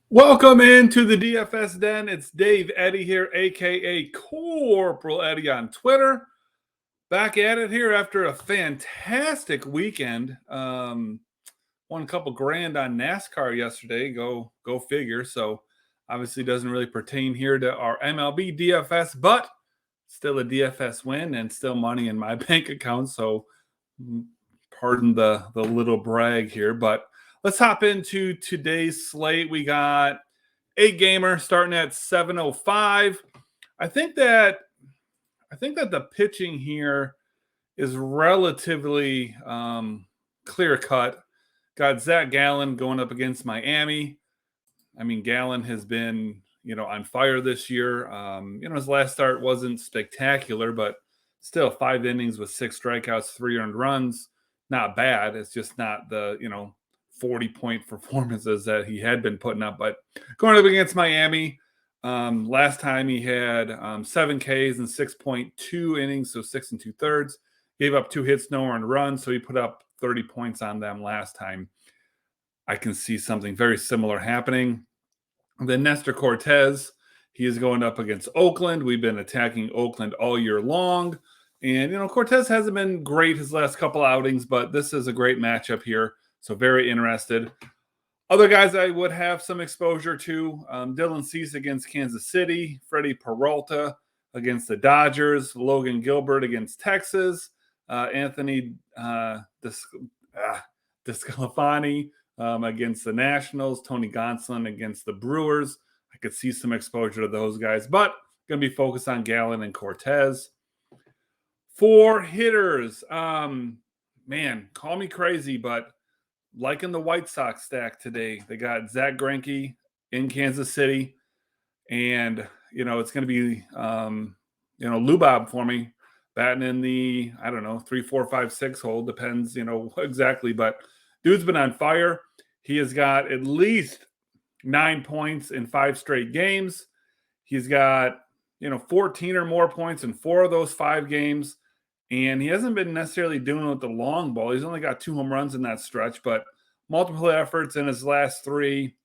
Welcome into the DFS Den. It's Dave Eddy here, aka Corporal Eddie on Twitter. Back at it here after a fantastic weekend. Won a couple grand on NASCAR yesterday. Go figure. So obviously doesn't really pertain here to our MLB DFS, but still a DFS win and still money in my bank account. So pardon the little brag here, but let's hop into today's slate. We got 8-gamer starting at 705. I think that the pitching here is relatively clear cut. Got Zach Gallen going up against Miami. I mean, Gallen has been, on fire this year. His last start wasn't spectacular, but still 5 innings with 6 strikeouts, 3 earned runs. Not bad. It's just not the, 40-point performances that he had been putting up. But going up against Miami, last time he had 7 Ks in 6.2 innings, so 6 2/3. Gave up 2 hits, no earned runs, so he put up 30 points on them last time. I can see something very similar happening. Then Nestor Cortez, he is going up against Oakland. We've been attacking Oakland all year long. And, Cortez hasn't been great his last couple outings, but this is a great matchup here. So very interested. Other guys I would have some exposure to, Dylan Cease against Kansas City, Freddie Peralta against the Dodgers, Logan Gilbert against Texas, Anthony Desclafani against the Nationals, Tony Gonsolin against the Brewers. I could see some exposure to those guys, but going to be focused on Gallen and Cortez. For hitters, man, call me crazy, but liking the White Sox stack today. They got Zach Greinke in Kansas City, and it's going to be Lubob for me, batting in the 3, 4, 5, 6 hole, depends exactly, but dude's been on fire. He has got at least 9 points in 5 straight games. He's got 14 or more points in 4 of those 5 games. And he hasn't been necessarily doing it with the long ball. He's only got 2 home runs in that stretch, but multiple efforts in his last 3.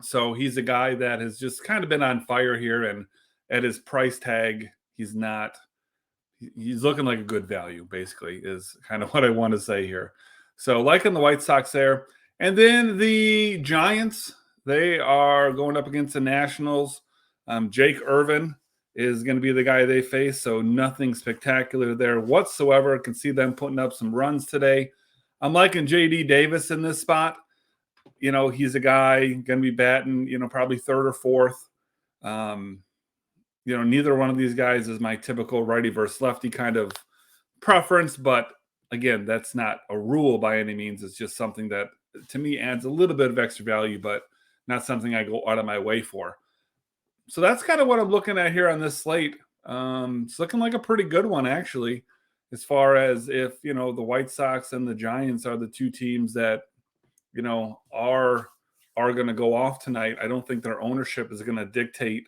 So he's a guy that has just kind of been on fire here. And at his price tag, he's looking like a good value, basically, is kind of what I want to say here. So liking the White Sox there. And then the Giants, they are going up against the Nationals. Jake Irvin is going to be the guy they face, so nothing spectacular there whatsoever. I can see them putting up some runs today. I'm liking J.D. Davis in this spot. He's a guy going to be batting, probably 3rd or 4th. Neither one of these guys is my typical righty versus lefty kind of preference, but again, that's not a rule by any means. It's just something that, to me, adds a little bit of extra value, but not something I go out of my way for. So that's kind of what I'm looking at here on this slate. It's looking like a pretty good one, actually, as far as if, the White Sox and the Giants are the 2 teams that, are going to go off tonight. I don't think their ownership is going to dictate,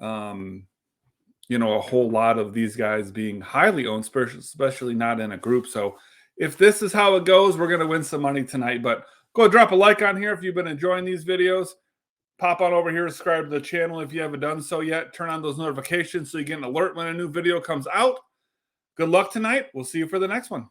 a whole lot of these guys being highly owned, especially not in a group. So if this is how it goes, we're going to win some money tonight. But go drop a like on here if you've been enjoying these videos. Pop on over here, subscribe to the channel if you haven't done so yet. Turn on those notifications so you get an alert when a new video comes out. Good luck tonight. We'll see you for the next one.